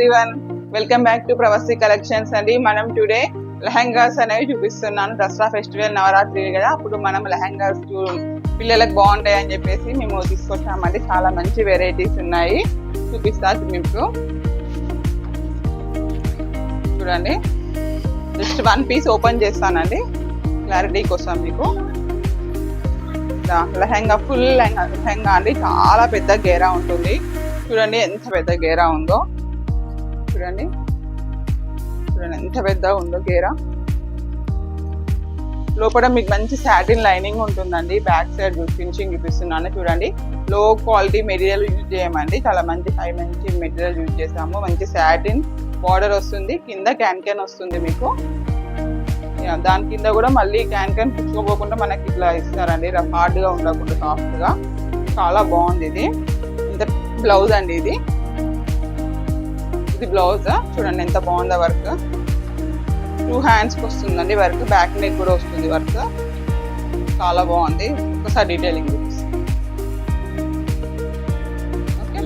Everyone, welcome back to ప్రవాసి collections అండి. మనం today lehengas అనేవి చూపిస్తున్నాను. దసరా ఫెస్టివల్ నవరాత్రి కదా, అప్పుడు మనం లెహంగాస్ పిల్లలకు బాగుంటాయి అని చెప్పేసి మేము తీసుకొచ్చామండి. చాలా మంచి వెరైటీస్ ఉన్నాయి, చూపిస్తాను మీకు. చూడండి, జస్ట్ వన్ పీస్ ఓపెన్ చేస్తానండి క్లారిటీ కోసం మీకు. లెహంగా ఫుల్ లెహంగా అండి, చాలా పెద్ద గేరా ఉంటుంది. చూడండి ఎంత పెద్ద గేరా ఉందో, చూడండి చూడండి ఎంత పెద్ద ఉందో గేరా. లోపల మీకు మంచి సాటిన్ లైనింగ్ ఉంటుందండి. బ్యాక్ సైడ్ ఫినిషింగ్ చూపిస్తున్నాను చూడండి. లో క్వాలిటీ మెటీరియల్ యూజ్ చేయమండి, చాలా మంచి మెటీరియల్ యూజ్ చేసాము. మంచి సాటిన్ బార్డర్ వస్తుంది, కింద క్యాన్ వస్తుంది మీకు. దాని కింద కూడా మళ్ళీ క్యాన్ పుచ్చుకోపోకుండా మనకి ఇట్లా ఇస్తారండి, హార్డ్ గా ఉండకుండా సాఫ్ట్ గా. చాలా బాగుంది ఇది. ఇంత బ్లౌజ్ అండి, ఇది బ్లౌజ్. చూడండి ఎంత బాగుందో వర్క్. 2 hands కి వస్తుందండి వర్క్, బ్యాక్ నెక్ కూడా వస్తుంది వర్క్. చాలా బాగుంది. ఒకసారి డీటెయిలింగ్ చూపిస్తాను. Okay,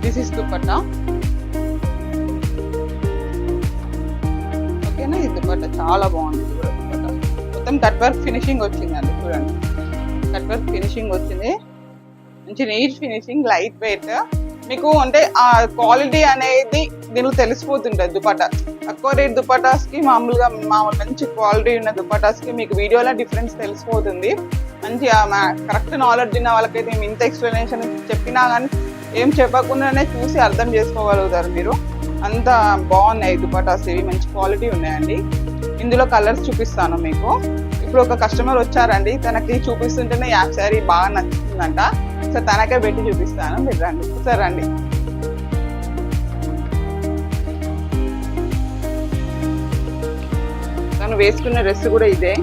this is dupatta. ఓకేనా, ఇది దుపట్టా చాలా బాగుంది. దుపట్టా మొత్తం కట్ వర్క్ ఫినిషింగ్ వచ్చిందండి. చూడండి కట్ వర్క్ ఫినిషింగ్ వచ్చింది, మంచి నీట్ ఫినిషింగ్, లైట్ వెయిట్. మీకు అంటే ఆ క్వాలిటీ అనేది దీనికి తెలిసిపోతుంటుంది. దుపట్టా తక్కువ రేట్ దుపట్టాస్ కి మామూలుగా మంచి క్వాలిటీ ఉన్న దుపట్టాస్ కి మీకు వీడియోలో డిఫరెన్స్ తెలిసిపోతుంది. మంచి కరెక్ట్ నాలెడ్జ్ ఉన్న వాళ్ళకైతే మేము ఇంత ఎక్స్ప్లెనేషన్ చెప్పినా కానీ ఏం చెప్పకుండానే చూసి అర్థం చేసుకోగలుగుతారు మీరు. అంత బాగున్నాయి దుపట్టాస్, ఇవి మంచి క్వాలిటీ ఉన్నాయండి. ఇందులో కలర్స్ చూపిస్తాను మీకు. ఇప్పుడు ఒక కస్టమర్ వచ్చారండి, తనకి చూపిస్తుంటేనే యాప్ శారీ బాగా నచ్చుతుందంట. సో తనకే పెట్టి చూపిస్తాను, మీరు రండి ఒకసారి రండి. తను వేసుకున్న డ్రెస్ కూడా ఇదే.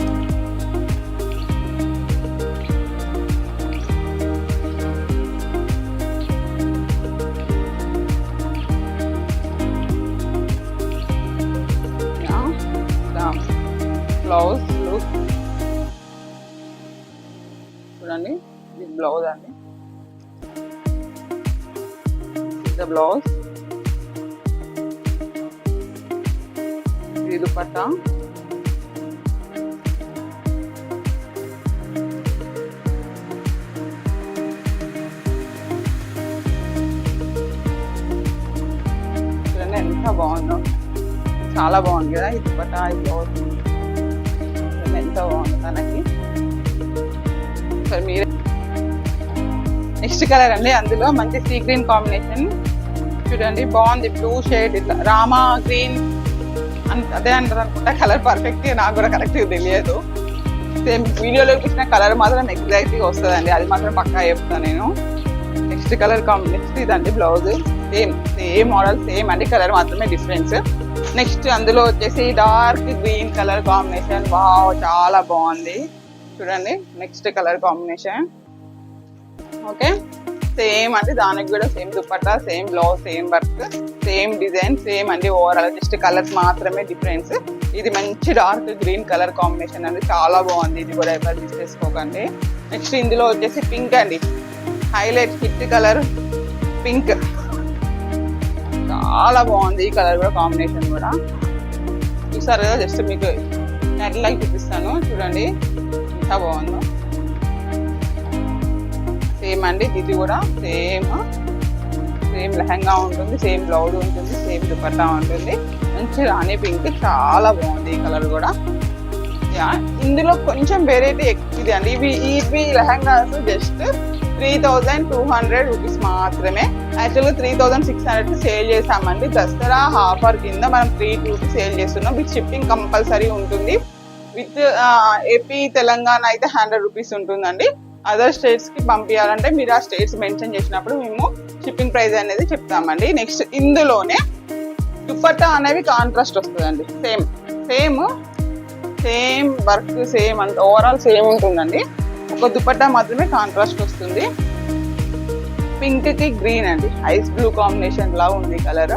బ్లౌజ్ లుక్ చూడండి, ఇది బ్లౌజ్ అండి. బ్లౌజ్, ఇది దుపట్టా. చూడండి ఎంత బాగుందో, చాలా బాగుంది కదా ఈ దుపట్టా. ఈ బ్లౌజ్ ఎంత బాగుంది తనకి. సరే మీరే. నెక్స్ట్ కలర్ అండి, అందులో మంచి సీ గ్రీన్ కాంబినేషన్. చూడండి బాగుంది, బ్లూ షేడ్, ఇట్లా రామా గ్రీన్ అదే అంటారు అనుకుంటా. కలర్ పర్ఫెక్ట్ నాకు కూడా కరెక్ట్ తెలియదు. సేమ్ వీడియోలో చూసిన కలర్ మాత్రం ఎగ్జాక్ట్గా వస్తుందండి, అది మాత్రం పక్కా చెప్తాను నేను. నెక్స్ట్ కలర్ నెక్స్ట్ ఇదండి బ్లౌజ్. సేమ్ మోడల్ సేమ్ అండి, కలర్ మాత్రమే డిఫరెన్స్. నెక్స్ట్ అందులో వచ్చేసి dark green colour combination. Wow, చాలా బాగుంది చూడండి. Next colour combination. Okay, same అండి, దానికి కూడా same dupatta, same blouse, same work, same design, same అండి. ఓవరాల్ జస్ట్ కలర్స్ మాత్రమే డిఫరెన్స్. ఇది మంచి డార్క్ గ్రీన్ కలర్ కాంబినేషన్ అండి, చాలా బాగుంది. ఇది కూడా ఎవరు మిస్ చేసుకోకండి. నెక్స్ట్ ఇందులో వచ్చేసి పింక్ అండి, హైలైట్ హిట్ కలర్ పింక్. చాలా బాగుంది ఈ కలర్ కూడా, కాంబినేషన్ కూడా. చూసారు కదా, జస్ట్ మీకు నెట్లకి చూపిస్తాను చూడండి ఎంత బాగుందో. సేమ్ అండి, ఇది కూడా సేమ్ లెహంగా ఉంటుంది, సేమ్ బ్లౌజ్ ఉంటుంది, సేమ్ దుపట్టా ఉంటుంది. మంచి రాణి పింక్, చాలా బాగుంది ఈ కలర్ కూడా. ఇందులో కొంచెం వెరైటీ ఎక్కువ అండి. ఇవి లెహంగాస్ జస్ట్ 3200 రూపీస్ మాత్రమే. యాక్చువల్గా 3600 సేల్ చేసామండి. దసరా ఆఫర్ కింద మనం 320 సేల్ చేస్తున్నాం. విత్ షిప్పింగ్ కంపల్సరీ ఉంటుంది. విత్ ఏపీ తెలంగాణ అయితే 100 రూపీస్ ఉంటుందండి. అదర్ స్టేట్స్ కి పంపించాలంటే మీరు ఆ స్టేట్స్ మెన్షన్ చేసినప్పుడు మేము షిప్పింగ్ ప్రైస్ అనేది చెప్తామండి. నెక్స్ట్ ఇందులోనే దుపట్టా అనేవి కాంట్రాస్ట్ వస్తుందండి. సేమ్ వర్క్, సేమ్ అంత ఓవరాల్ సేమ్ ఉంటుందండి. ఒక దుపట్టా మాత్రమే కాంట్రాస్ట్ వస్తుంది. పింక్ కి గ్రీన్ అండి, ఐస్ బ్లూ కాంబినేషన్ లా ఉంది కలర్.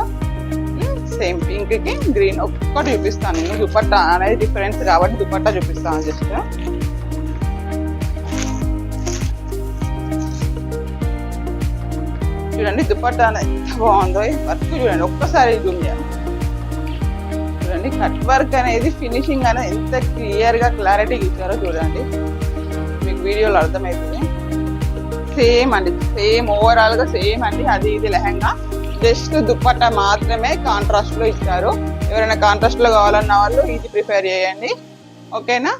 సేమ్ పింక్ కి గ్రీన్. ఒక్కటి చూపిస్తాను నేను, దుపట్టా అనేది డిఫరెన్స్ కాబట్టి దుపట్టా చూపిస్తాను జస్ట్. చూడండి దుపట్టా ఎంత బాగుందో, వర్క్ చూడండి ఒక్కసారి జూమ్ చేయాలి. చూడండి కట్ వర్క్ అనేది ఫినిషింగ్ అనేది ఎంత క్లియర్గా క్లారిటీగా ఇచ్చారో చూడండి, మీకు వీడియోలో అర్థమవుతుంది. సేమ్ అండి, సేమ్ ఓవరాల్గా సేమ్ అండి. అది ఇది లెహంగా, జస్ట్ దుపట్టా మాత్రమే కాంట్రాస్ట్లో ఇచ్చారు. ఎవరైనా కాంట్రాస్ట్లో కావాలన్న వాళ్ళు ఇది ప్రిఫర్ చేయండి, ఓకేనా.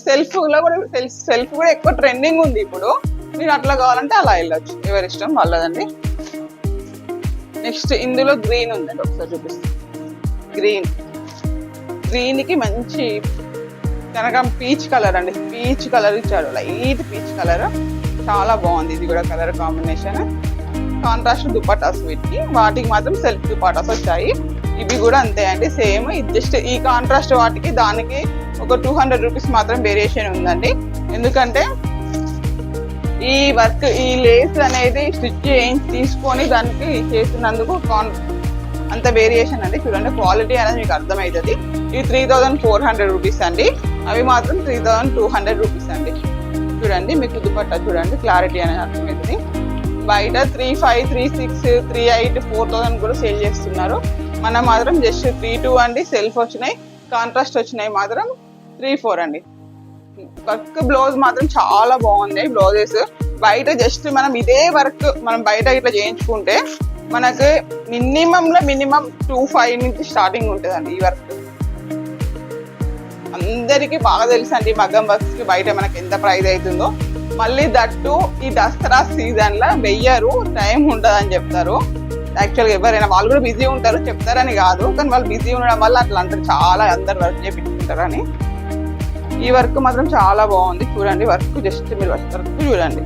సెల్ఫ్లో కూడా సెల్ఫ్ కూడా ఎక్కువ ట్రెండింగ్ ఉంది ఇప్పుడు. మీరు అట్లా కావాలంటే అలా వెళ్ళొచ్చు, ఎవరి ఇష్టం వాళ్ళదండి. నెక్స్ట్ ఇందులో గ్రీన్ ఉందండి, ఒకసారి చూపిస్తాను. గ్రీన్కి మంచి కనకం పీచ్ కలర్ అండి, పీచ్ కలర్ ఇచ్చారు, లైట్ పీచ్ కలర్, చాలా బాగుంది. ఇది కూడా కలర్ కాంబినేషన్. కాంట్రాస్ట్ దుపట్టాస్ వీటికి, వాటికి మాత్రం సెల్ఫ్ దుపట్టాస్ వచ్చాయి. ఇవి కూడా అంతే అండి, సేమ్. జస్ట్ ఈ కాంట్రాస్ట్ వాటికి దానికి ఒక 200 రూపీస్ మాత్రం వేరియేషన్ ఉందండి. ఎందుకంటే ఈ వర్క్, ఈ లేస్ అనేది స్టిచ్ చేయించి తీసుకొని దానికి చేసినందుకు అంత వేరియేషన్ అండి. చూడండి క్వాలిటీ అనేది మీకు అర్థమవుతుంది. ఇది 3400 రూపీస్ అండి, అవి మాత్రం 3200 రూపీస్ అండి. చూడండి మీకు దుపట్టా చూడండి క్లారిటీ అనేది అర్థమవుతుంది. బయట 3500, 3600, 3800, 4000 కూడా సేల్ చేస్తున్నారు. మనం మాత్రం జస్ట్ 32 అండి. సెల్ఫ్ వచ్చినాయి, కాంట్రాస్ట్ వచ్చినాయి మాత్రం 34 అండి. వర్క్ బ్లౌజ్ మాత్రం చాలా బాగుంది. బ్లౌజెస్ బయట జస్ట్ మనం ఇదే వర్క్ మనం బయట ఇట్లా చేయించుకుంటే మనకు మినిమం 2500 నుంచి స్టార్టింగ్ ఉంటుందండి. ఈ వర్క్ అందరికీ బాగా తెలుసు అండి, మగ్గం వర్క్స్ కి బయట మనకి ఎంత ప్రైస్ అవుతుందో. మళ్ళీ దట్టు ఈ దసరా సీజన్ లో వెయ్యరు, టైం ఉండదు అని చెప్తారు. యాక్చువల్గా ఎవరైనా వాళ్ళు కూడా బిజీ ఉంటారు, చెప్తారని కాదు, కానీ వాళ్ళు బిజీ ఉండడం వల్ల అట్లా అంటారు, చాలా అందరు వర్క్ చేయించుకుంటారని. ఈ వర్క్ మాత్రం చాలా బాగుంది. చూడండి వర్క్, జస్ట్ మీరు వర్క్ చూడండి.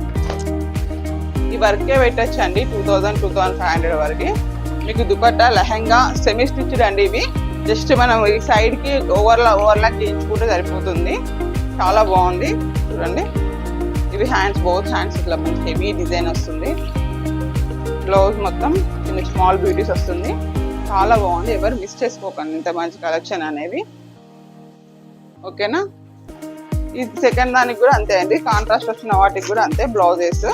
ఈ వర్కే పెట్టచ్చు అండి 2000-2500 వరకు. మీకు దుపట్టా లెహంగా సెమీ స్టిచ్డ్ అండి. ఇవి జస్ట్ మనం ఈ సైడ్ కి ఓవర్లాక్ చేయించుకుంటే సరిపోతుంది. చాలా బాగుంది చూడండి. ఇవి హ్యాండ్స్, బోత్ హ్యాండ్స్ ఇట్లా మంచి హెవీ డిజైన్ వస్తుంది. బ్లౌజ్ మొత్తం చిన్న స్మాల్ బ్యూటీస్ వస్తుంది, చాలా బాగుంది. ఎవరు మిస్ చేసుకోకండి ఇంత మంచి కలెక్షన్ అనేవి, ఓకేనా. ఇది సెకండ్ దానికి కూడా అంతే అండి. కాంట్రాస్ట్ వచ్చిన వాటికి కూడా అంతే బ్లౌజెస్,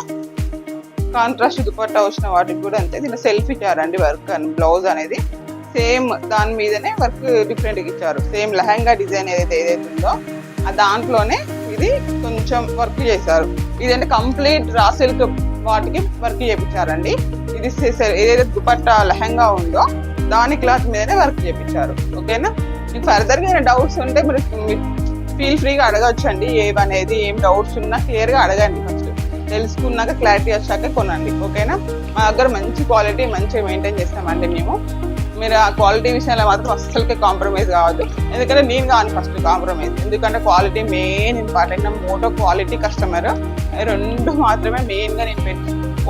కాంట్రాస్ట్ దుపట్టా వచ్చిన వాటికి కూడా అంతే. దీన్ని సెల్ఫ్ ఇచ్చారండి వర్క్ అని. బ్లౌజ్ అనేది సేమ్ దాని మీదనే వర్క్ డిఫరెంట్గా ఇచ్చారు. సేమ్ లెహంగా డిజైన్ ఏదైతే ఉందో ఆ దాంట్లోనే ఇది కొంచెం వర్క్ చేశారు. ఇదంటే కంప్లీట్ రా సిల్క్ వాటికి వర్క్ చేయించారండి. ఇది ఏదైతే దుపట్టా లెహంగా ఉందో దాని క్లాత్ మీదనే వర్క్ చేయించారు, ఓకేనా. మీకు ఫర్దర్గా ఏమైనా డౌట్స్ ఉంటే మీరు ఫీల్ ఫ్రీగా అడగచ్చు అండి. ఏమనేది ఏం డౌట్స్ ఉన్నా క్లియర్గా అడగండి. ఫస్ట్ తెలుసుకున్నాక క్లారిటీ వచ్చాక కొనండి, ఓకేనా. మా దగ్గర మంచి క్వాలిటీ మంచిగా మెయింటైన్ చేస్తామండి మేము. మీరు ఆ క్వాలిటీ విషయంలో మాత్రం అస్సలకే కాంప్రమైజ్ కావద్దు. ఎందుకంటే నేను కాను ఫస్ట్ కాంప్రమైజ్, ఎందుకంటే క్వాలిటీ మెయిన్ ఇంపార్టెంట్. నా మోటో క్వాలిటీ కస్టమర్, రెండు మాత్రమే మెయిన్గా నేను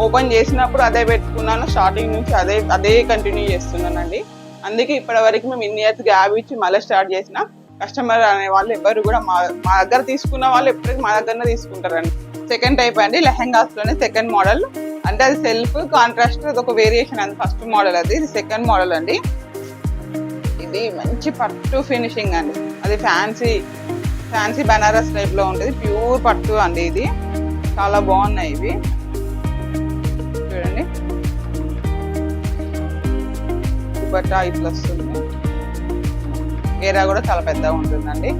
ఓపెన్ చేసినప్పుడు అదే పెట్టుకున్నాను. స్టార్టింగ్ నుంచి అదే కంటిన్యూ చేస్తున్నానండి. అందుకే ఇప్పటి వరకు మేము ఇన్ని ఇయర్స్ గ్యాప్ ఇచ్చి మళ్ళీ స్టార్ట్ చేసిన. కస్టమర్ అనే వాళ్ళు ఎవరు కూడా మా దగ్గర తీసుకున్న వాళ్ళు ఎప్పటికీ మా దగ్గరనే తీసుకుంటారండి. సెకండ్ టైప్ అండి లెహంగాస్లోనే సెకండ్ మోడల్, అంటే అది సెల్ఫ్ కాంట్రాస్ట్, అది ఒక వేరియేషన్ అండి. ఫస్ట్ మోడల్ అది, ఇది సెకండ్ మోడల్ అండి. ఇది మంచి పట్టు ఫినిషింగ్ అండి. అది ఫ్యాన్సీ బనారస్ టైప్ లో ఉంటుంది, ప్యూర్ పట్టు అండి. ఇది చాలా బాగున్నాయి ఇవి చూడండి. దుపట్టా ఇట్లా వస్తుంది, గేరా కూడా చాలా పెద్దగా ఉంటుందండి,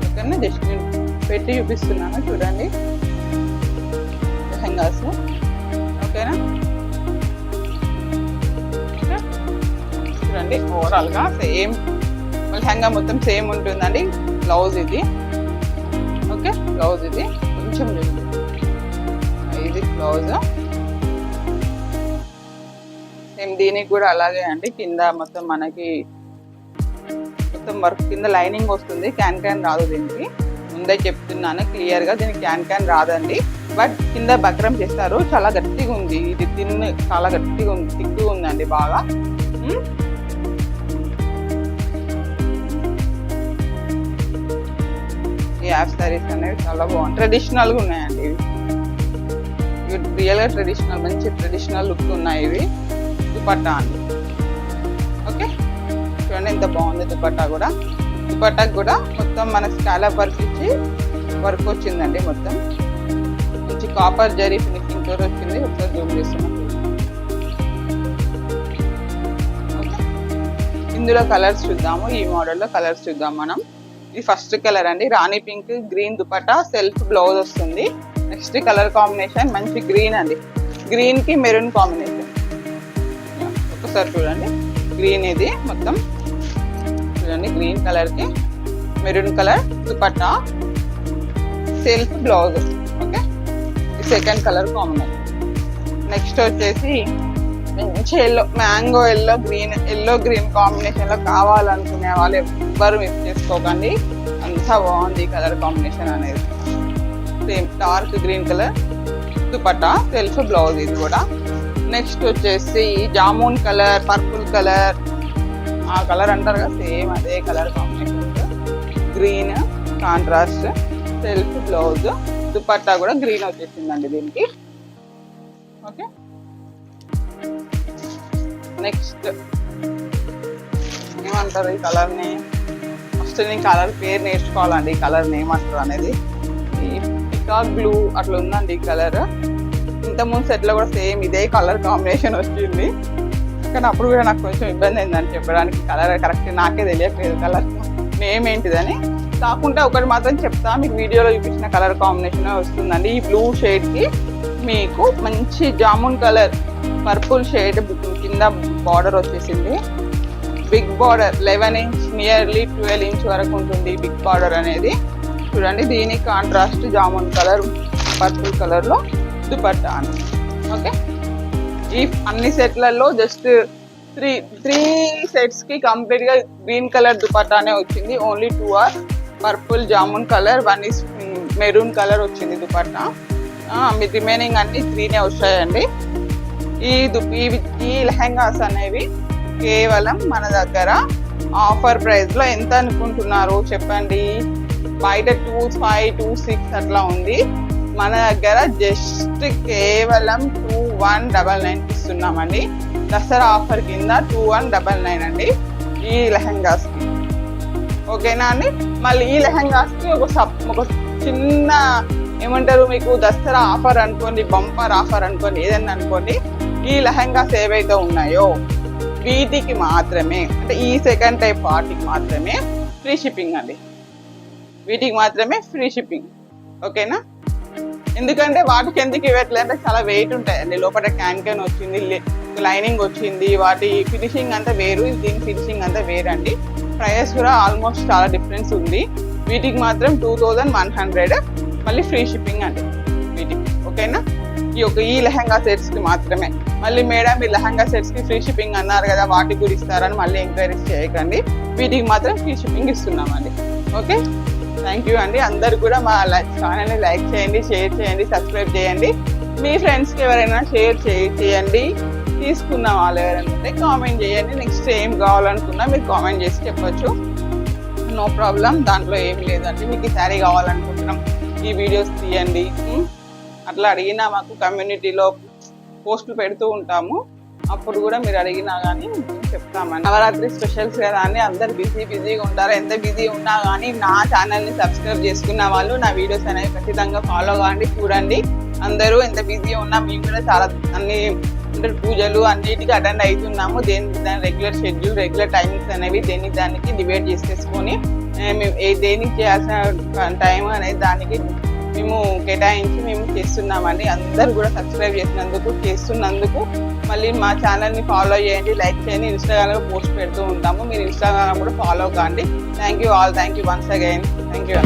ఓకేనా. జస్ట్ నేను పెట్టి చూపిస్తున్నాను చూడండి లెహంగాస్, ఓకేనా. చూడండి ఓవరాల్ గా సేమ్ లెహంగా మొత్తం సేమ్ ఉంటుందండి. బ్లౌజ్ ఇది, ఓకే. బ్లౌజ్ ఇది కొంచెం ఇది బ్లౌజ్ సేమ్. దీనికి కూడా అలాగే అండి, కింద మొత్తం మనకి మొత్తం వర్క్ కింద లైనింగ్ వస్తుంది. క్యాన్ రాదు దీనికి, ముందే చెప్తున్నాను క్లియర్ గా. దీనికి క్యాన్ రాదండి, బట్ కింద బక్రం చేస్తారు. చాలా గట్టిగా ఉంది ఇది, చాలా గట్టిగా ఉంది, థిక్గా ఉందండి బాగా. ఈ యాప్ సారీస్ అనేవి చాలా బాగుంది, ట్రెడిషనల్ గా ఉన్నాయండి ఇవి. రియల్ గా ట్రెడిషనల్, మంచి ట్రెడిషనల్ లుక్ ఉన్నాయి ఇవి. దుపట్టా అండి, ఓకే. చూడండి ఎంత బాగుంది దుపట్టా కూడా. దుపట్టాకు కూడా మొత్తం మన స్కాలప్ వర్క్ ఇచ్చి వర్క్ వచ్చిందండి. మొత్తం మంచి కాపర్ జరీ ఫినిషింగ్ కాంటూర్ వచ్చింది. ఒకసారి జూమ్ చేస్తున్నాం. ఇందులో కలర్స్ చూద్దాము. ఈ మోడల్లో కలర్స్ చూద్దాం మనం. ఇది ఫస్ట్ కలర్ అండి, rani pink, green dupatta, self blouse వస్తుంది. నెక్స్ట్ కలర్ కాంబినేషన్ మంచి గ్రీన్ అండి, గ్రీన్ కి మెరూన్ కాంబినేషన్. ఒకసారి చూడండి, గ్రీన్ ఇది మొత్తం చూడండి, గ్రీన్ కలర్ కి maroon colour dupatta, self blouse. Okay, second colour combination. Next వచ్చేసి మంచి yellow, mango yellow green, yellow green combination లో కావాలనుకునే వాళ్ళు ఎవ్వరు మిస్ చేసుకోకండి, అంతా బాగుంది కలర్ కాంబినేషన్ అనేది. Same dark green colour dupatta, self blouse ఇది కూడా. నెక్స్ట్ వచ్చేసి జామున్ కలర్, పర్పుల్ కలర్, ఆ కలర్ అంటారు కదా, సేమ్ అదే colour combination. Green contrast, self blouse, dupatta కూడా గ్రీన్ వచ్చేసిందండి దీనికి. ఓకే, నెక్స్ట్ ఏమంటారు ఈ కలర్ని? ఫస్ట్ నేను కలర్ పేరు నేర్చుకోవాలండి, ఈ కలర్ని ఏమంటారు అనేది. ఈ పికాక్ బ్లూ అట్లా ఉందండి ఈ కలర్. ఇంతకుముందు సెట్లో కూడా సేమ్ ఇదే కలర్ కాంబినేషన్ వచ్చింది, కానీ అప్పుడు కూడా నాకు కొంచెం ఇబ్బంది అయిందని చెప్పడానికి. కలర్ కరెక్ట్ నాకే తెలియట్లేదు కలర్ నేమ్ ఏంటిదని. కాకుండా ఒకటి మాత్రం చెప్తా, మీకు వీడియోలో చూపించిన కలర్ కాంబినేషన్ వస్తుందండి. ఈ బ్లూ షేడ్కి మీకు మంచి జామున్ కలర్ పర్పుల్ షేడ్ కింద బార్డర్ వచ్చేసింది. Big border 11 inch nearly 12 inch వరకు ఉంటుంది బిగ్ బార్డర్ అనేది. చూడండి, దీనికి కాంట్రాస్ట్ జామున్ కలర్ పర్పుల్ కలర్లో దుపట్టా అని. ఓకే, ఈ అన్ని సెట్లలో జస్ట్ త్రీ సెట్స్కి కంప్లీట్గా గ్రీన్ కలర్ దుపట్టానే వచ్చింది. Only 2 are purple jamun colour, 1 is maroon colour వచ్చింది దుపట్టా. మీ రిమైనింగ్ అన్ని 3నే వచ్చాయండి. ఈ లెహెంగాస్ అనేవి కేవలం మన దగ్గర ఆఫర్ ప్రైస్లో ఎంత అనుకుంటున్నారు చెప్పండి? బయట 2,500, 2,600 అట్లా ఉంది. మన దగ్గర జస్ట్ కేవలం 2,199 ఇస్తున్నామండి. దసరా ఆఫర్ కింద 2,199 అండి ఈ లెహెంగాస్కి. ఓకేనా అండి? మళ్ళీ ఈ లెహెంగాస్కి ఒక చిన్న ఏమంటారు, మీకు దసరా ఆఫర్ అనుకోండి, బంపర్ ఆఫర్ అనుకోండి, ఏదన్నా అనుకోండి, ఈ లెహెంగాస్ ఏవైతే ఉన్నాయో వీటికి మాత్రమే, అంటే ఈ సెకండ్ టైప్ వాటికి మాత్రమే ఫ్రీ షిప్పింగ్ అండి. వీటికి మాత్రమే ఫ్రీ షిప్పింగ్. ఓకేనా? ఎందుకంటే వాటికి ఎందుకు ఇవ్వట్లేదు అంటే చాలా వెయిట్ ఉంటాయండి. లోపల క్యాన్ వచ్చింది, లైనింగ్ వచ్చింది, వాటి ఫినిషింగ్ అంతా వేరు, దీని ఫినిషింగ్ అంతా వేరండి. ప్రైస్ కూడా ఆల్మోస్ట్ చాలా డిఫరెన్స్ ఉంది. వీటికి మాత్రం 2,100 మళ్ళీ ఫ్రీ షిప్పింగ్ అండి వీటికి. ఓకేనా? ఈ లెహంగా సెట్స్కి మాత్రమే. మళ్ళీ మేడం ఈ లెహంగా సెట్స్కి ఫ్రీ షిప్పింగ్ అన్నారు కదా, వాటికి కూడా ఇస్తారని మళ్ళీ ఎంక్వైరీస్ చేయకండి. వీటికి మాత్రం ఫ్రీ షిప్పింగ్ ఇస్తున్నామండి. ఓకే, థ్యాంక్ యూ అండి. అందరు కూడా మా ఛానల్ని లైక్ చేయండి, షేర్ చేయండి, సబ్స్క్రైబ్ చేయండి. మీ ఫ్రెండ్స్కి ఎవరైనా షేర్ చేయండి. తీసుకున్న వాళ్ళు ఎవరైనా ఉంటే కామెంట్ చేయండి. నెక్స్ట్ ఏం కావాలనుకున్నా మీరు కామెంట్ చేసి చెప్పచ్చు, నో ప్రాబ్లం. దాంట్లో ఏం లేదండి. మీకు ఈ శారీ కావాలనుకుంటున్నాం, ఈ వీడియోస్ తీయండి అట్లా అడిగినా మాకు కమ్యూనిటీలో పోస్టులు పెడుతూ ఉంటాము. అప్పుడు కూడా మీరు అడిగినా కానీ చెప్తామండి. నవరాత్రి స్పెషల్స్ కదా అని అందరు బిజీగా ఉంటారు. ఎంత బిజీ ఉన్నా కానీ నా ఛానల్ని సబ్స్క్రైబ్ చేసుకున్న వాళ్ళు నా వీడియోస్ అనేవి ఖచ్చితంగా ఫాలో కావండి, చూడండి. అందరూ ఎంత బిజీ ఉన్నా మేము కూడా చాలా అన్ని అంటే పూజలు అన్నిటికీ అటెండ్ అవుతున్నాము. దాని రెగ్యులర్ షెడ్యూల్, రెగ్యులర్ టైమింగ్స్ అనేవి దానికి డివైడ్ చేసేసుకొని మేము దేనికి చేయాల్సిన టైం అనేది దానికి మేము కేటాయించి మేము చేస్తున్నామండి. అందరూ కూడా సబ్స్క్రైబ్ చేస్తున్నందుకు మళ్ళీ మా ఛానల్ని ఫాలో చేయండి, లైక్ చేయండి. ఇన్స్టాగ్రామ్లో పోస్ట్ పెడుతూ ఉంటాము, మీరు ఇన్స్టాగ్రామ్ కూడా ఫాలో కాండి. Thank you all, thank you once again, thank you.